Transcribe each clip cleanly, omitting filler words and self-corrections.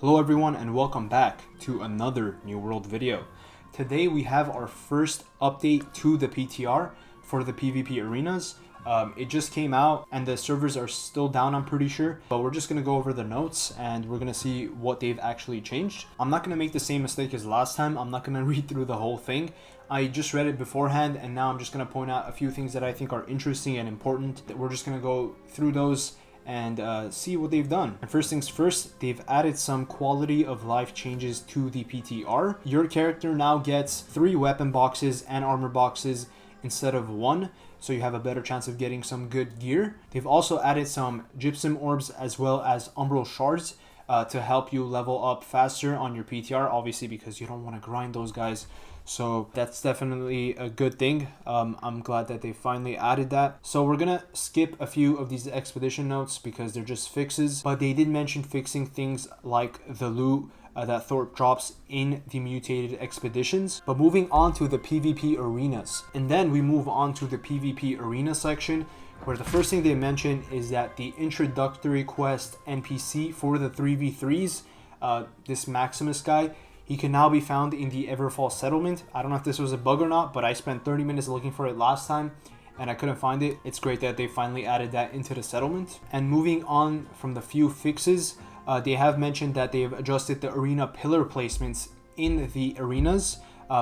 Hello everyone and welcome back to another New World video. Today we have our first update to the PTR for the PvP arenas. It just came out and the servers are still down, I'm pretty sure, but we're just going to go over the notes and we're going to see what they've actually changed. I'm not going to make the same mistake as last time. I'm not going to read through the whole thing. I just read it beforehand and now I'm just going to point out a few things that I think are interesting and important. We're just going to go through those and see what they've done. And first things first, they've added some quality of life changes to the PTR. Your character now gets 3 weapon boxes and armor boxes instead of 1, so you have a better chance of getting some good gear. They've also added some gypsum orbs as well as umbral shards to help you level up faster on your PTR, obviously because you don't want to grind those guys. So that's definitely a good thing. I'm glad that they finally added that. So we're gonna skip a few of these expedition notes because they're just fixes, but they did mention fixing things like the loot that Thorpe drops in the mutated expeditions. But moving on to the PvP arenas, and then we move on to the PvP arena section, where the first thing they mention is that the introductory quest NPC for the 3v3s, this Maximus guy, he can now be found in the Everfall settlement. I don't know if this was a bug or not, but I spent 30 minutes looking for it last time and I couldn't find it. It's great that they finally added that into the settlement. And moving on from the few fixes, they have mentioned that they've adjusted the arena pillar placements in the arenas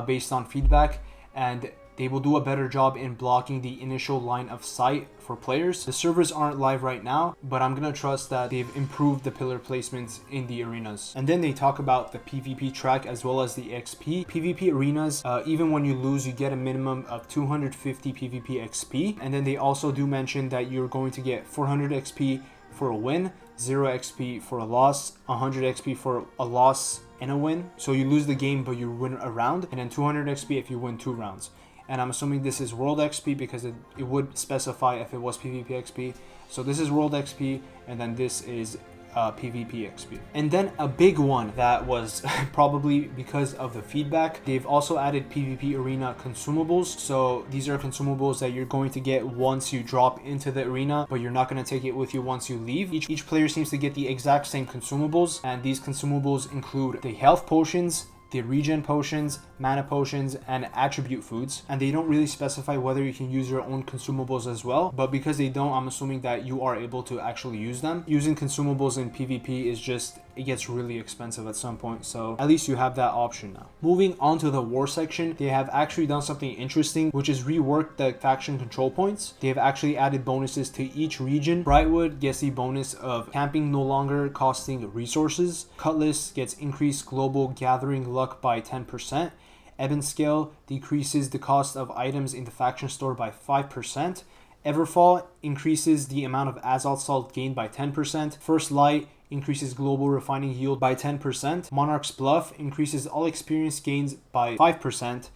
based on feedback, and they will do a better job in blocking the initial line of sight for players. The servers aren't live right now, but I'm gonna trust that they've improved the pillar placements in the arenas. And then they talk about the PvP track as well as the XP. PvP arenas, even when you lose, you get a minimum of 250 PvP XP. And then they also do mention that you're going to get 400 XP for a win, 0 XP for a loss, 100 XP for a loss and a win. So you lose the game, but you win a round, and then 200 XP if you win 2 rounds. And I'm assuming this is World XP because it would specify if it was PvP XP. So this is World XP, and then this is PvP XP. And then a big one that was probably because of the feedback, they've also added PvP arena consumables. So these are consumables that you're going to get once you drop into the arena, but you're not going to take it with you once you leave. Each player seems to get the exact same consumables, and these consumables include the health potions, the regen potions, mana potions, and attribute foods. And they don't really specify whether you can use your own consumables as well, but because they don't, I'm assuming that you are able to actually use them. Using consumables in PvP is just, it gets really expensive at some point, so at least you have that option now. Moving on to the war section, they have actually done something interesting, which is reworked the faction control points. They have actually added bonuses to each region. Brightwood gets the bonus of camping no longer costing resources. Cutlass gets increased global gathering luck by 10%. Ebonscale decreases the cost of items in the faction store by 5%. Everfall increases the amount of Azalt salt gained by 10%. First Light increases global refining yield by 10%. Monarch's Bluff increases all experience gains by 5%.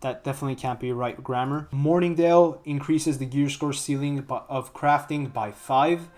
That definitely can't be right grammar. Morningdale increases the gear score ceiling of crafting by 5.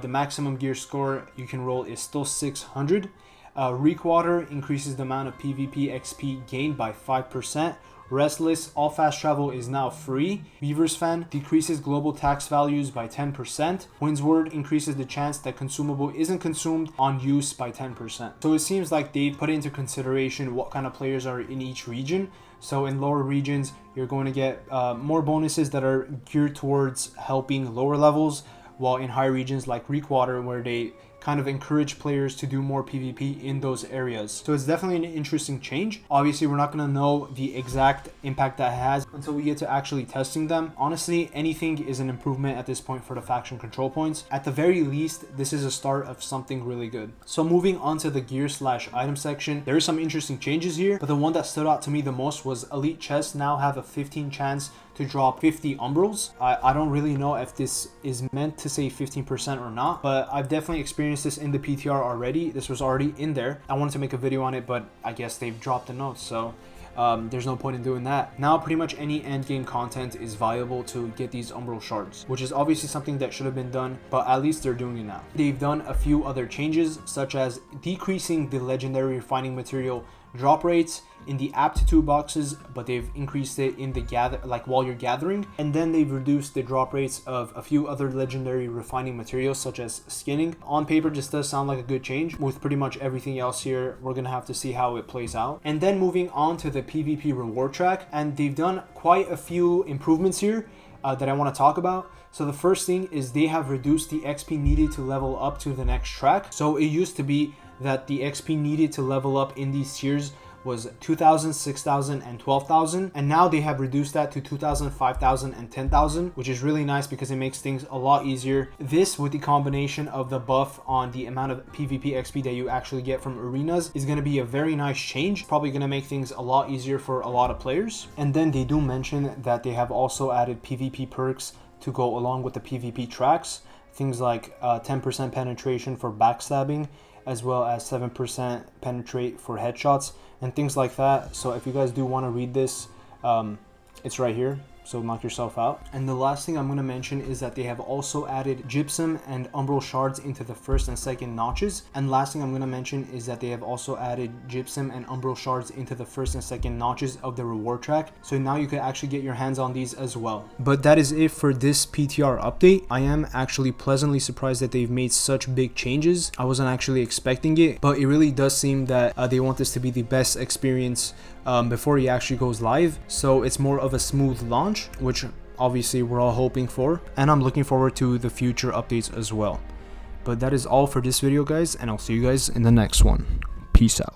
The maximum gear score you can roll is still 600. Reekwater increases the amount of PvP XP gained by 5%. Restless, all fast travel is now free. Beaver's Fan decreases global tax values by 10%. Windsward increases the chance that consumable isn't consumed on use by 10%. So it seems like they put into consideration what kind of players are in each region. So in lower regions, you're going to get more bonuses that are geared towards helping lower levels, while in high regions like Reekwater, where they kind of encourage players to do more PvP in those areas. So it's definitely an interesting change. Obviously, we're not going to know the exact impact that has until we get to actually testing them. Honestly, anything is an improvement at this point for the faction control points. At the very least, this is a start of something really good. So moving on to the gear / item section, there are some interesting changes here, but the one that stood out to me the most was elite chests now have a 15 chance to drop 50 umbrals. I don't really know if this is meant to say 15% or not, but I've definitely experienced this in the PTR already. This was already in there. I wanted to make a video on it, but I guess they've dropped the notes, so there's no point in doing that. Now pretty much any end game content is viable to get these umbral shards, which is obviously something that should have been done, but at least they're doing it now. They've done a few other changes, such as decreasing the legendary refining material drop rates in the aptitude boxes, but they've increased it in the while you're gathering. And then they've reduced the drop rates of a few other legendary refining materials such as skinning. On paper, this does sound like a good change. With pretty much everything else here, we're gonna have to see how it plays out. And then moving on to the PvP reward track, and they've done quite a few improvements here that I want to talk about. So the first thing is they have reduced the XP needed to level up to the next track. So it used to be that the XP needed to level up in these tiers was 2,000, 6,000, and 12,000, and now they have reduced that to 2,000, 5,000, and 10,000, which is really nice because it makes things a lot easier. This, with the combination of the buff on the amount of PvP XP that you actually get from arenas, is going to be a very nice change. Probably going to make things a lot easier for a lot of players. And then they do mention that they have also added PvP perks to go along with the PvP tracks, things like 10% penetration for backstabbing, as well as 7% penetrate for headshots and things like that. So if you guys do want to read this, it's right here, so knock yourself out. And the last thing I'm going to mention is that they have also added gypsum and umbral shards into the first and second notches. And last thing I'm going to mention is that they have also added gypsum and umbral shards into the first and second notches of the reward track, so now you can actually get your hands on these as well. But that is it for this PTR update. I am actually pleasantly surprised that they've made such big changes. I wasn't actually expecting it, but it really does seem that they want this to be the best experience before he actually goes live. So it's more of a smooth launch, which obviously we're all hoping for, and I'm looking forward to the future updates as well. But that is all for this video, guys, and I'll see you guys in the next one. Peace out.